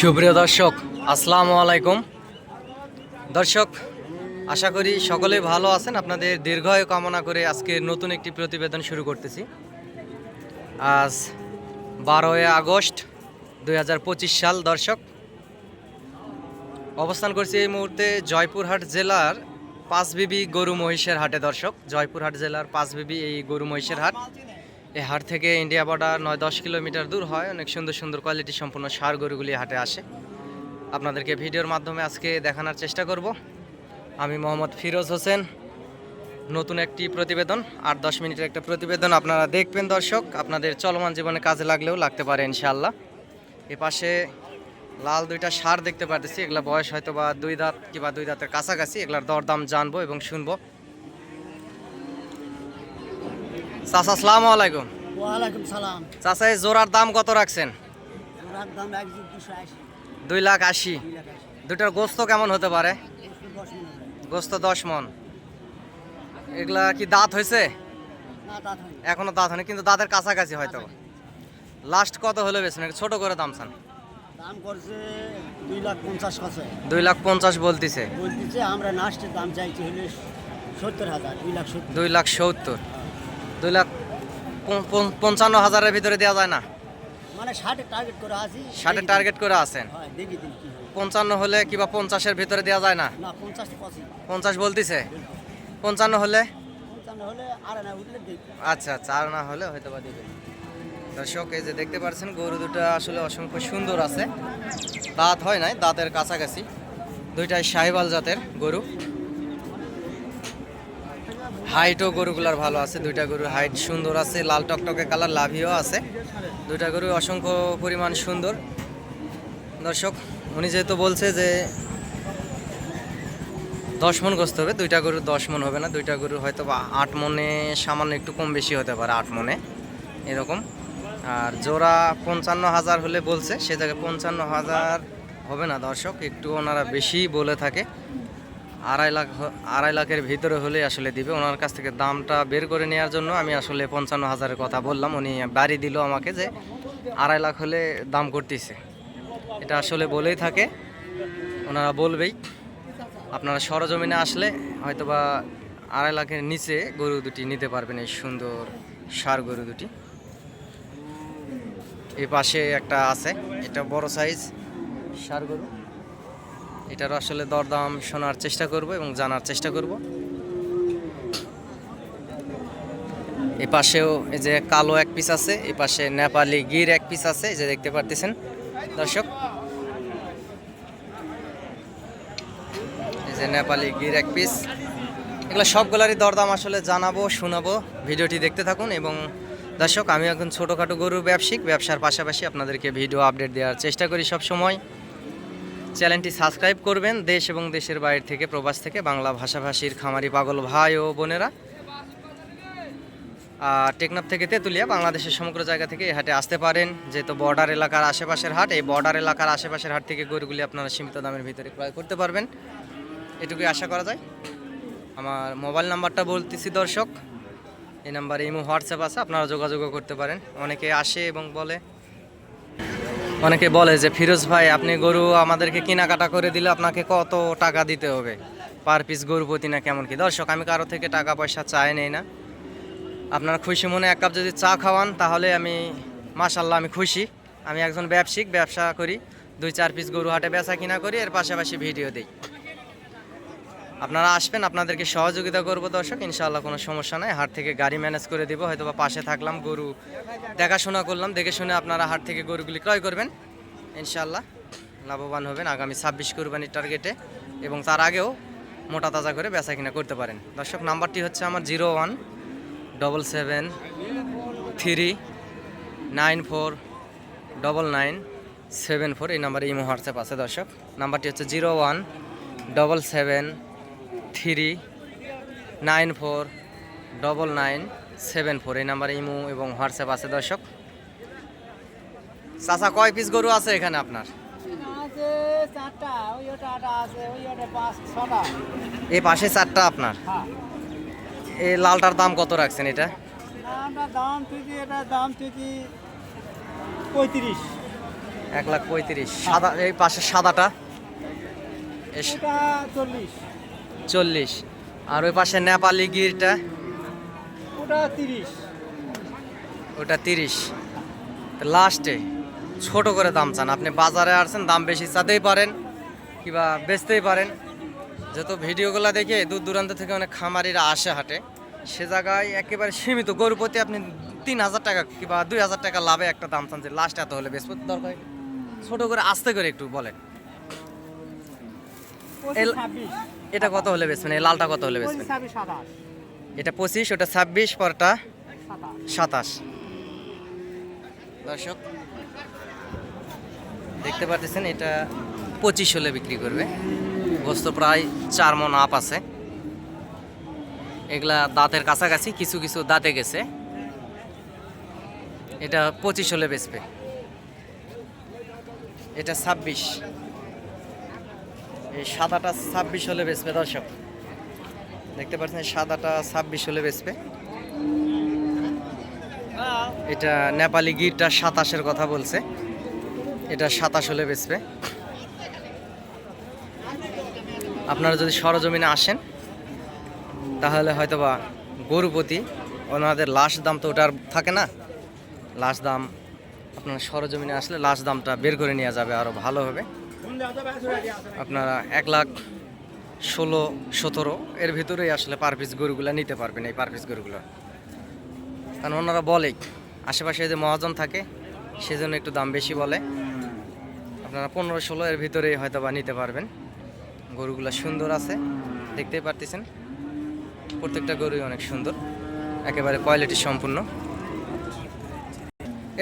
সুপ্রিয় দর্শক, আসসালামু আলাইকুম। দর্শক, আশা করি সকলেই ভালো আছেন। আপনাদের দীর্ঘায়ু কামনা করে আজকে নতুন একটি প্রতিবেদন শুরু করতেছি। আজ 12ই আগস্ট 2025 সাল। দর্শক, অবস্থান করছি এই মুহূর্তে জয়পুরহাট জেলার পাঁচবিবি গরু মহিষের হাটে। দর্শক, জয়পুরহাট জেলার পাঁচবিবি এই গরু মহিষের হাট। এই হাট থেকে ইন্ডিয়া বর্ডার 9-10 কিলোমিটার দূর হয়। অনেক সুন্দর সুন্দর কোয়ালিটি সম্পূর্ণ ষাঁড় গরুগুলি হাটে আসে। আপনাদেরকে ভিডিওর মাধ্যমে আজকে দেখানোর চেষ্টা করব। আমি মোহাম্মদ ফিরোজ হোসেন। নতুন একটি প্রতিবেদন, 8-10 মিনিটের একটা প্রতিবেদন আপনারা দেখবেন। দর্শক, আপনাদের চলমান জীবনে কাজে লাগলেও লাগতে পারে ইনশাআল্লাহ। এ পাশে লাল দুইটা ষাঁড় দেখতে পারতেছি। এগুলা বয়স হয়তো বা 2 দাঁত কিংবা 2 দাঁতের কাছাকাছি। এগুলার দরদাম জানবো এবং শুনবো। চাচা, আসসালামু আলাইকুম। ওয়ালাইকুম সালাম। চাচা, এই জোড়ার দাম কত রাখছেন? জোড়ার দাম 280। 2,80,000। দুটার গোস্ত কেমন হতে পারে? গোস্ত 10 মন। এগুলা কি দাঁত হয়েছে? না, দাঁত হয়নি। এখনো দাঁত হয়নি, কিন্তু দাঁতের কাছাকাছি হয়তো। লাস্ট কত হলে বেছেন? ছোট করে দাম চান? দাম করছে 2,50,000 কাছে 2,50,000 বলতেছে। বলতেছে। আমরা লাস্টের দাম চাইছি হলে 70,000। 2,70,000। 2,70,000। 2,55,000-এর ভিতরে দেওয়া যায় না? মানে 60 টার্গেট করে আছি। 60 টার্গেট করে আছেন। হয়, দেখি দিন কি হয়। 55 হলে কিংবা 50-এর ভিতরে দেওয়া যায় না? না, 50 তো পসি। 50 বলতেছে। 55 হলে? 55 হলে আর না উঠলে দেখি। আচ্ছা, আর না হলে হয়তো বা দিবেন। দর্শক, এই যে দেখতে পাচ্ছেন গরু দুটো আসলে অসংখ্য সুন্দর আছে। দাঁত হয় নাই, দাঁতের কাছাকাছি। দুইটাই শাহিওয়াল জাতের গরু। হাইটও গরুগুলার ভালো আছে। দুইটা গরুর হাইট সুন্দর আছে, লাল টকটকে কালার, লাভিও আছে। দুইটা গরু অসংখ্য পরিমাণ সুন্দর। দর্শক, উনি যেহেতু বলছে যে 10 মন গোস্ত হবে, দুইটা গরু 10 মন হবে না। দুইটা গরু হয়তো বা 8 মনে সামান্য একটু কম বেশি হতে পারে, 8 মনে এরকম। আর জোড়া 55,000 হলে বলছে, সে জায়গায় 55,000 হবে না। দর্শক, একটু ওনারা বেশি বলে থাকে। 2.5 লাখের ভিতরে হলে আসলে দিবে। ওনার কাছ থেকে দামটা বের করে নেওয়ার জন্য আমি আসলে 55,000-এর কথা বললাম। উনি বাড়ি দিল আমাকে যে 2.5 লাখ হলে দাম করতেছে। এটা আসলে বলেই থাকে, ওনারা বলবেই। আপনারা সরজমিনে আসলে হয়তোবা 2.5 লাখের নিচে গরু দুটি নিতে পারবেন, এই সুন্দর ষাঁড় গরু দুটি। এই পাশে একটা আছে, এটা বড় সাইজ ষাঁড় গরু। এটার আসলে দরদাম শোনার চেষ্টা করব এবং জানার চেষ্টা করব। এই পাশেও এই যে কালো এক পিস আছে, এই পাশে নেপালি গির এক পিস আছে, এই যে দেখতে পারতেছেন দর্শক। এই যে নেপালি গির এক পিস। এগুলো সবগুলারই দরদাম আসলে জানাবো, শোনাবো। ভিডিওটি দেখতে থাকুন। এবং দর্শক, আমি এখন ছোটোখাটো গরুর ব্যবসায়িক, ব্যবসার পাশাপাশি আপনাদেরকে ভিডিও আপডেট দেওয়ার চেষ্টা করি সব সময়। চ্যানেলটি সাবস্ক্রাইব করবেন। দেশ এবং দেশের বাইরে থেকে, প্রবাস থেকে বাংলা ভাষাভাষীর খামারি পাগল ভাই ও বোনেরা টেকনাফ থেকে তেঁতুলিয়া, বাংলাদেশের সমগ্র জায়গা থেকে এই হাটে আসতে পারেন। যেহেতু বর্ডার এলাকার আশেপাশের হাট, এই বর্ডার এলাকার আশেপাশের হাট থেকে গরুগুলি আপনারা সীমিত দামের ভিতরে ক্রয় করতে পারবেন, এটুকুই আশা করা যায়। আমার মোবাইল নাম্বারটা বলতেছি দর্শক, এই নাম্বারে ইমো, হোয়াটসঅ্যাপ আছে, আপনারা যোগাযোগও করতে পারেন। অনেকে আসে এবং অনেকে বলে যে ফিরোজ ভাই, আপনি গরু আমাদেরকে কেনাকাটা করে দিলে আপনাকে কত টাকা দিতে হবে পার পিস গরু প্রতি, না কেমন কি? দর্শক, আমি কারো থেকে টাকা পয়সা চাই নেই না। আপনার খুশি মনে 1 কাপ যদি চা খাওয়ান তাহলে আমি মাশাল্লাহ আমি খুশি। আমি একজন ব্যবসায়িক, ব্যবসা করি, 2-4 পিস গরু হাটে বেচা কিনা করি, এর পাশাপাশি ভিডিও দিই। আপনারা আসবেন, আপনাদেরকে সহযোগিতা করবো দর্শক, ইনশাআল্লাহ কোনো সমস্যা নাই। হাট থেকে গাড়ি ম্যানেজ করে দিব, হয়তো বা পাশে থাকলাম, গরু দেখাশোনা করলাম, দেখে শুনে আপনারা হাট থেকে গরুগুলি ক্রয় করবেন, ইনশাআল্লাহ লাভবান হবেন আগামী 26 কুরবানির টার্গেটে। এবং তার আগেও মোটা তাজা করে বেচা কিনা করতে পারেন। দর্শক, নাম্বারটি হচ্ছে আমার 0177394994। এই নাম্বারে ইমো, হোয়াটসঅ্যাপ আছে দর্শক। নাম্বারটি হচ্ছে 0177394994। এই নাম্বারে ইমো এবং হোয়াটসঅ্যাপ আছে দর্শক। চাচা, কয় পিস গরু আছে এখানে আপনার? এই পাশে 4টা আপনার। এই লালটার দাম কত রাখছেন? এটা দাম ঠিকই 35। 1,35,000। সাদা এই পাশে সাদাটা এটা 40, 40। আর ওই পাশে নেপালি গিরটা ওটা 30। ওটা 30। লাস্টে ছোট করে দাম চান, আপনি বাজারে আসছেন দাম বেশি চাতেই পারেন কিংবা বেচতেই পারেন। যত ভিডিওগুলো দেখে দূর দূরান্ত থেকে অনেক খামারিরা আসে হাটে, সে জায়গায় একেবারে সীমিত গরু প্রতি আপনি 3,000 টাকা কিংবা 2,000 টাকা লাভে একটা দাম চান যে লাস্ট এত হলে বেচবো। দরকার ছোট করে আস্তে করে একটু বলেন। 25, 26, এটা কত হলে বেচবেন? এই লালটা কত হলে 25, বেচবেন? 26, 27, এটা 25, ওটা 26, পরটা 27। 27। দর্শক দেখতে পাচ্ছেন এটা 25 হলে বিক্রি করবে। গোস্ত প্রায় 4 মণ আপ আছে। এগুলা দাঁতের কাছাকাছি, কিছু কিছু দাঁতে গেছে। এটা 25 হলে বেচবে। এটা 26। এই সাদাটা 26 হলে বেচবে। দর্শক দেখতে পাচ্ছেন সাদাটা 26 হলে বেচবে। এটা নেপালি গিরটা 27-এর কথা বলছে, এটা 27 হলে বেচবে। আপনারা যদি সরজমিনে আসেন তাহলে হয়তোবা গরু প্রতি ওনাদের লাস্ট দাম তো ওটার থাকে না, লাস্ট দাম আপনারা সরজমিনে আসলে লাস্ট দামটা বের করে নেওয়া যাবে, আরও ভালো হবে। আপনারা 1,16,17 এর ভিতরেই আসলে পার পিস গরুগুলো নিতে পারবেন, এই পার পিস গরুগুলো। কারণ ওনারা বলে আশেপাশে যে মহাজন থাকে সেজন্য একটু দাম বেশি বলে। আপনারা 15-16 এর ভিতরেই হয়তো বা নিতে পারবেন। গরুগুলো সুন্দর আছে, দেখতেই পারতেছেন প্রত্যেকটা গরুই অনেক সুন্দর, একেবারে কোয়ালিটি সম্পূর্ণ।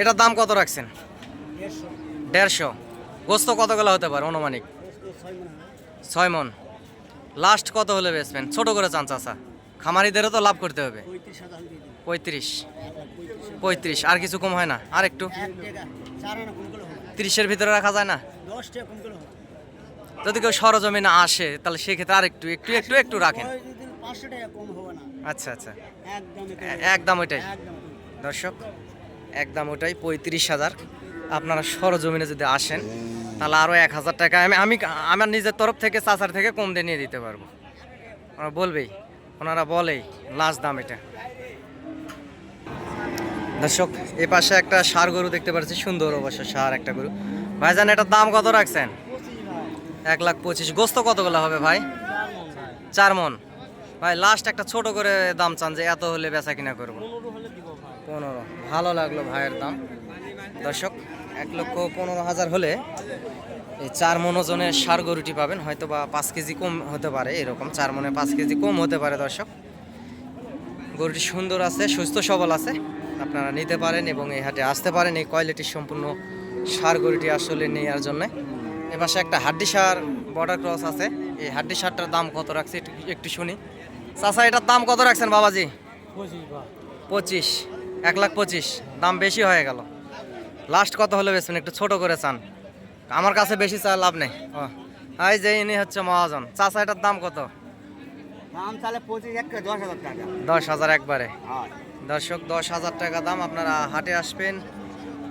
এটার দাম কত রাখছেন? 150। গোস্ত কতগুলো হতে পারে অনুমানিক? 6 মণ। লাস্ট কত হলে বেচবেন? ছোট করে চান চাচা, খামারিদেরও তো লাভ করতে হবে। 35। 35 আর কিছু কম হয় না? আর একটু 30-এর ভিতরে রাখা যায় না? 10 টাকা কম করে হবে। যদি কেউ সরজমিনে আসে তাহলে সেক্ষেত্রে আর একটু একটু একটু একটু রাখেন। 500 টাকা কম হবে না। আচ্ছা আচ্ছা, একদম একদম ওইটাই। একদম। দর্শক একদম ওটাই 35,000। আপনারা সরজমিনে যদি আসেন তাহলে আরও 1,000 টাকা আমি আমার নিজের তরফ থেকে চাচার থেকে কম দিয়ে নিয়ে দিতে পারবো। ওরা বলবেই, ওনারা বলেই লাস্ট দাম এটা। দর্শক এই পাশে একটা ষাঁড় গরু দেখতে পাচ্ছি, সুন্দর অবশ্য ষাঁড় একটা গরু। ভাইজান এটার দাম কত রাখছেন? 1,25,000। গোস্ত কতগুলো হবে ভাই? 4 মণ। ভাই লাস্ট একটা ছোট করে দাম চান যে এত হলে বেচা কিনা করবো। 15। ভালো লাগলো ভাইয়ের দাম। দর্শক 1,15,000 হলে এই 4 মণ ওজনের ষাঁড় গরুটি পাবেন। হয়তো বা 5 কেজি কম হতে পারে, এরকম 4 মণে 5 কেজি কম হতে পারে। দর্শক গরুটি সুন্দর আছে, সুস্থ সবল আছে, আপনারা নিতে পারেন এবং এই হাটে আসতে পারেন এই কোয়ালিটির সম্পূর্ণ ষাঁড় গরুটি আসলে নেওয়ার জন্য। এ পাশে একটা হাড্ডি ষাঁড় বর্ডার ক্রস আছে, এই হাড্ডি ষাঁড়টার দাম কত রাখছে একটু শুনি। চাচা এটার দাম কত রাখছেন বাবাজি? 25। 1,25,000 দাম বেশি হয়ে গেল। লাস্ট কত হলে বেচবেন? একটু ছোট করে চান, আমার কাছে বেশি চা লাভ নেই। ও এই যে ইনি হচ্ছে মহাজন। চাচা এটার দাম কত? দাম তাহলে 25 10,000 টাকা। 10,000 একবারে। হ্যাঁ। দর্শক 10,000 টাকা দাম। আপনারা হাটে আসবেন,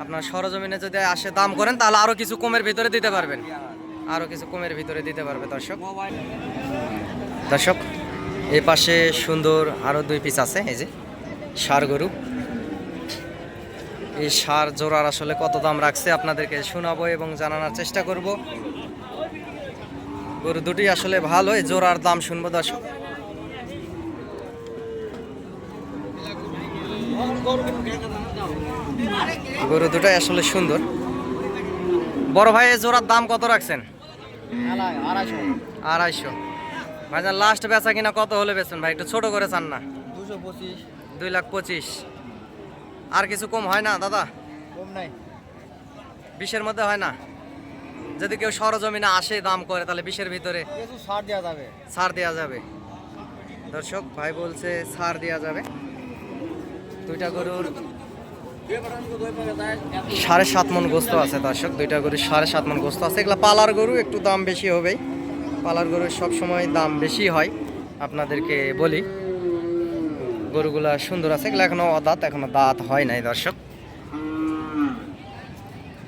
আপনার সরজমিনে যদি আসে দাম করেন তাহলে আরও কিছু কমের ভিতরে দিতে পারবেন, আরও কিছু কমের ভিতরে দিতে পারবে। দর্শক এই পাশে সুন্দর আরও 2 পিস আছে, এই যে ষাঁড় গরু। এই ষাঁড় জোড়ার আসলে কত দাম রাখছে আপনাদেরকে শোনাবো এবং জানানোর চেষ্টা করব। গরু দুটি আসলে ভালো, এই জোড়ার দাম শুনবো। দর্শক গরু দুটাই আসলে সুন্দর। বড় ভাই এই জোড়ার দাম কত রাখছেন? 250। ভাইজান লাস্ট বেচা কিনা কত হলে বেচবেন ভাই? একটু ছোট করে চান না? 225। 2,25,000। আর কিছু কম হয় না দাদা? কম নাই। 20-এর মধ্যে হয় না? যদি কেউ সরজমিনে আসে দাম করে তাহলে 20-এর ভিতরে কিছু ছাড় দেওয়া যাবে। ছাড় দেওয়া যাবে। দর্শক ভাই বলছে ছাড় দেওয়া যাবে। দুইটা গরুর 7.5 মণ গোস্ত আছে। দর্শক দুইটা গরুর 7.5 মণ গোস্ত আছে। এগুলো পালার গরু, একটু দাম বেশি হবেই। পালার গরুর সবসময় দাম বেশি হয়, আপনাদেরকে বলি। গরুগুলা সুন্দর আছে, এগুলো এখনো অদাঁত, এখনো দাঁত হয় নাই। দর্শক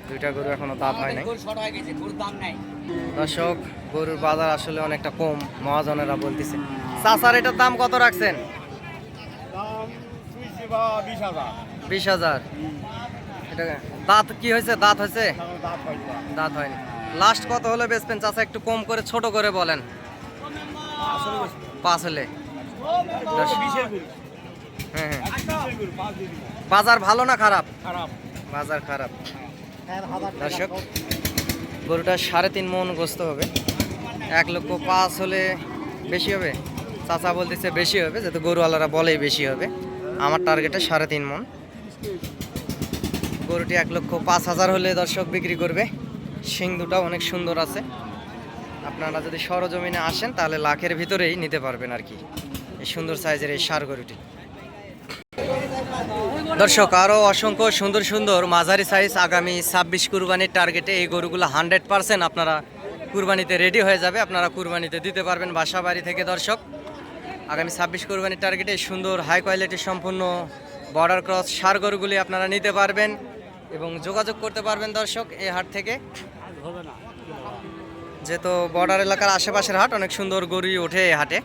দুইটা গরু এখনো দাঁত হয় নাই। গরু শর্ট হয়ে গেছে, গরুর দাম নাই। দর্শক গরুর বাজার আসলে অনেকটা কম, মহাজনেরা বলতেছে। চাচার এটার দাম কত রাখছেন? দাম শুইছে বা 20,000। 20,000। এটা দাঁত কি হয়েছে? দাঁত হয়েছে? দাম হইছে দাঁত হয়নি। লাস্ট কত হলে বেচবেন চাচা? একটু কম করে ছোট করে বলেন। 5 হলে। হ্যাঁ হ্যাঁ। বাজার ভালো না খারাপ? খারাপ। বাজার খারাপ। দর্শক গরুটা 3.5 মন গোস্ত হবে। 1,05,000 হলে বেশি হবে? চাচা বলতেছে বেশি হবে, যেহেতু গরুওয়ালারা বলেই বেশি হবে। আমার টার্গেটে 3.5 মন। গরুটি 1,05,000 হলে দর্শক বিক্রি করবে। শিং দুটাও অনেক সুন্দর আছে। আপনারা যদি সরজমিনে আসেন তাহলে লাখের ভিতরেই নিতে পারবেন আর কি, এই সুন্দর সাইজের এই ষাঁড় গরুটি। দর্শক আরও অসংখ্য সুন্দর সুন্দর মাঝারি সাইজ আগামী 26 কুরবানির টার্গেটে এই গরুগুলো 100% আপনারা কুরবানিতে রেডি হয়ে যাবে, আপনারা কুরবানিতে দিতে পারবেন বাসা বাড়ি থেকে। দর্শক আগামী 26 কুরবানির টার্গেটে এই সুন্দর হাই কোয়ালিটি সম্পূর্ণ বর্ডার ক্রস ষাঁড় গরুগুলি আপনারা নিতে পারবেন এবং যোগাযোগ করতে পারবেন দর্শক এই হাট থেকে। যেহেতু বর্ডার এলাকার আশেপাশের হাট, অনেক সুন্দর গরু ওঠে এই হাটে।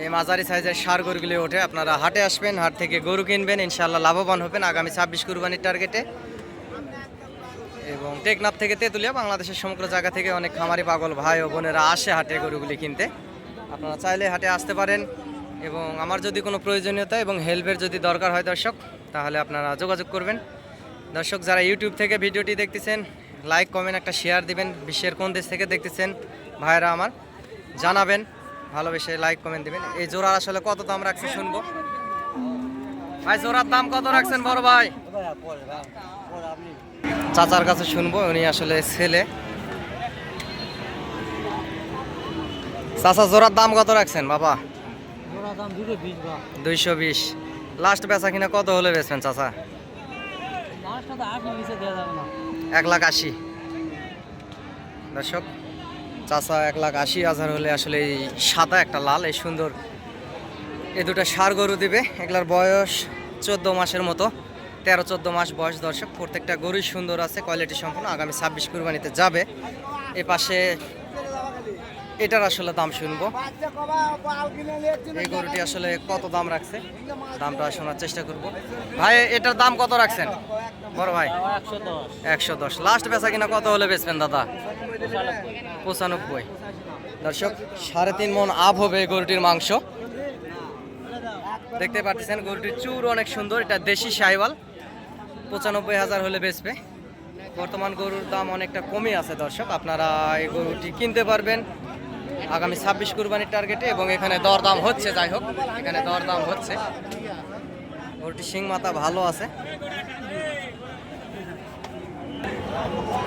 এই মাঝারি সাইজের ষাঁড় গরুগুলি ওঠে। আপনারা হাটে আসবেন, হাট থেকে গরু কিনবেন, ইনশাআল্লাহ লাভবান হবেন আগামী 26 কুরবানির টার্গেটে। এবং টেকনাফ থেকে তেঁতুলিয়া, বাংলাদেশের সমগ্র জায়গা থেকে অনেক খামারি পাগল ভাই ও বোনেরা আসে হাটে গরুগুলি কিনতে। আপনারা চাইলে হাটে আসতে পারেন এবং আমার যদি কোনো প্রয়োজনীয়তা এবং হেল্পের যদি দরকার হয় দর্শক, তাহলে আপনারা যোগাযোগ করবেন। দর্শক যারা ইউটিউব থেকে ভিডিওটি দেখতেছেন, লাইক কমেন্ট একটা শেয়ার দিবেন। বিশ্বের কোন দেশ থেকে দেখতেছেন ভাইরা আমার জানাবেন, ভালোবেসে লাইক কমেন্ট দিবেন। এই জোড়ার আসলে কত দাম রাখছে শুনবো। ভাই জোড়ার দাম কত রাখছেন বড় ভাই? চাচার কাছে শুনবো, উনি আসলে ছেলে। চাচা জোড়ার দাম কত রাখছেন বাবা? 220। লাস্ট বেচা কিনা কত হলে বেচবেন চাচা? 1,80,000। দর্শক চাচা 1,80,000 হলে আসলে এই সাদা একটা লাল এই সুন্দর এই দুটো ষাঁড় গরু দিবে। এগুলার বয়স 14 মাসের মতো, 13-14 মাস বয়স। দর্শক প্রত্যেকটা গরুই সুন্দর আছে, কোয়ালিটি সম্পূর্ণ, আগামী 26 কুরবানিতে যাবে। এ পাশে এটার আসলে দাম শুনবো। এই গরুটি আসলে কত দাম রাখছে, দামটা শোনার চেষ্টা করব। ভাই এটার দাম কত রাখছেন বড় ভাই? 110। লাস্ট বেচা কিনা কত হলে বেচবেন দাদা? 95। দর্শক 3.5 মন আপ হবে এই গরুটির মাংস। দেখতে পাচ্ছেন গরুটির চুর অনেক সুন্দর, এটা দেশি শাহিওয়াল। 95,000 হলে বেচবে। বর্তমান গরুর দাম অনেকটা কমই আছে দর্শক, আপনারা এই গরুটি কিনতে পারবেন আগামী 26 কুরবানির টার্গেটে। এবং এখানে দরদাম হচ্ছে, যাই হোক এখানে দরদাম হচ্ছে। গরুটি শিং মাথা ভালো আছে।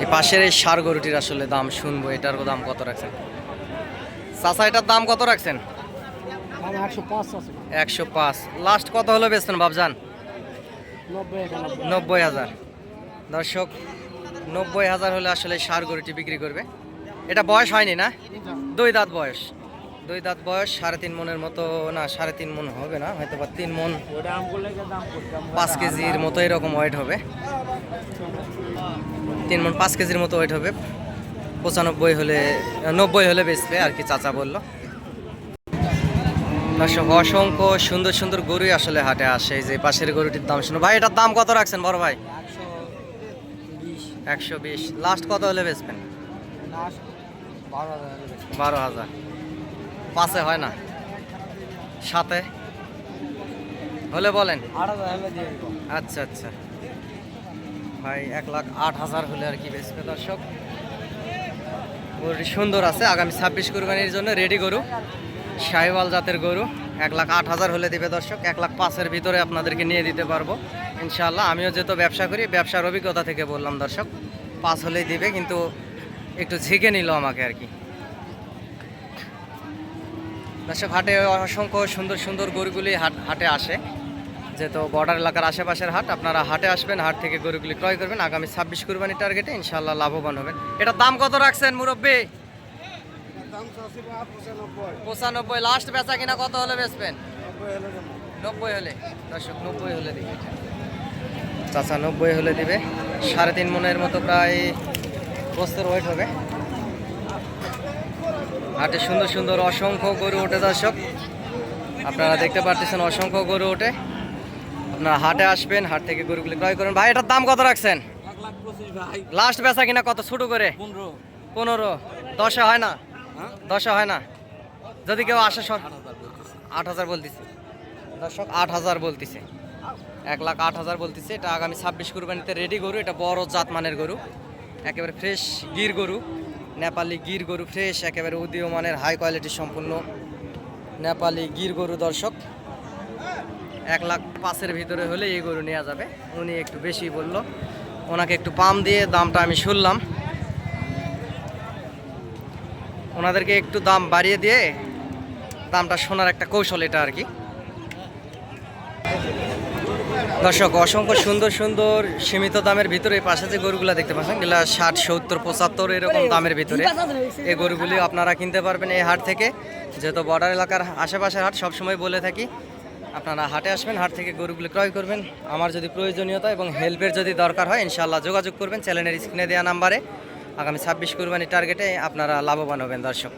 এই পাশের এই ষাঁড় গরুটির আসলে দাম শুনবো, এটার দাম কত রাখছেন চাচা? এটার দাম কত রাখছেন? 105। লাস্ট কত হলো বেচছেন বাবজান? 90,000। দর্শক 90,000 হলে আসলে ষাঁড় গরুটি বিক্রি করবে। এটা বয়স হয়নি না? 2 দাঁত বয়স। 2 দাঁত বয়স, 3.5 মনের মতো, না 3.5 মন হবে না, হয়তো বা 3 মন 5 কেজির মতো এরকম ওয়েট হবে। 3 মন 5 কেজির মতো ওয়েট হবে। 95 হলে 90 হলে বেচবে আর কি চাচা বললো। দর্শক অসংখ্য সুন্দর সুন্দর গরুই আসলে হাটে আসে। এই যে পাশের গরুটির দাম শুনো ভাই, এটার দাম কত রাখছেন বড় ভাই? 120। লাস্ট কত হলে বেচবেন? 12,000। 5-এ হয় না? 7-এ হলে বলেন। আচ্ছা আচ্ছা ভাই, 1,08,000 হলে আর কি বেচবে। দর্শক গরুটি সুন্দর আছে, আগামী 26 কুরবানির জন্য রেডি গরু, শাহিওয়াল জাতের গরু। 1,08,000 হলে দিবে দর্শক। 1,05,000-এর ভিতরে আপনাদেরকে নিয়ে দিতে পারবো ইনশাআল্লাহ। আমিও যেহেতু ব্যবসা করি, ব্যবসার অভিজ্ঞতা থেকে বললাম দর্শক, 5 হলেই দিবে, কিন্তু একটু ঝিকে নিল আমাকে আর কি। দর্শক হাটে অসংখ্য সুন্দর সুন্দর গরুগুলি হাটে আসে, যেহেতু বর্ডার এলাকার আশেপাশের হাট। আপনারা হাটে আসবেন, হাট থেকে গরুগুলি ক্রয় করবেন আগামী 26 কুরবানির টার্গেটে, ইনশাআল্লাহ লাভবান হবেন। এটার দাম কত রাখছেন মুরব্বী? 95। লাস্ট বেচা কিনা কত হলে বেচবেন? 90 হলে। দর্শক 90 হলে দিবে। চাচা 90 হলে দিবে। 3.5 মনের মতো প্রায় বস্তার ওয়েট হবে। হাটে সুন্দর সুন্দর অসংখ্য গরু ওঠে দর্শক, আপনারা দেখতে পাচ্ছেন অসংখ্য গরু ওঠে। আপনারা হাটে আসবেন, হাট থেকে গরুগুলি ক্রয় করবেন। ভাই এটার দাম কত রাখছেন? লাস্ট বেচা কিনা কত ছোট করে? 15। 10 হয় না? 10 হয় না? যদি কেউ আসে 8,000 বলতেছে দর্শক, 8,000 বলতেছে, 1,08,000 বলতেছে। এটা আগামী 26 কুরবানিতে রেডি গরু। এটা বড় জাতমানের গরু, একেবারে ফ্রেশ গির গরু, নেপালি গির গরু, ফ্রেশ একেবারে উদীয়মানের হাই কোয়ালিটি সম্পূর্ণ নেপালি গির গরু দর্শক। 1,05,000-এর ভিতরে হলে এই গরু নেওয়া যাবে। উনি একটু বেশি বললো, ওনাকে একটু পাম দিয়ে দামটা আমি শুনলাম, ওনাদেরকে একটু দাম বাড়িয়ে দিয়ে দামটা শোনার একটা কৌশল এটা আর কি। দর্শক অসংখ্য সুন্দর সুন্দর সীমিত দামের ভিতরে এই পাশে যে গরুগুলো দেখতে পাচ্ছেন, এগুলো 60, 70, 75 এরকম দামের ভিতরে এই গরুগুলি আপনারা কিনতে পারবেন এই হাট থেকে। যেহেতু বর্ডার এলাকার আশেপাশের হাট, সবসময় বলে থাকি আপনারা হাটে আসবেন, হাট থেকে গরুগুলি ক্রয় করবেন। আমার যদি প্রয়োজনীয়তা এবং হেল্পের যদি দরকার হয় ইনশাআল্লাহ যোগাযোগ করবেন চ্যানেলের স্ক্রিনে দেওয়া নাম্বারে। আগামী 26 কুরবানি টার্গেটে আপনারা লাভবান হবেন দর্শক।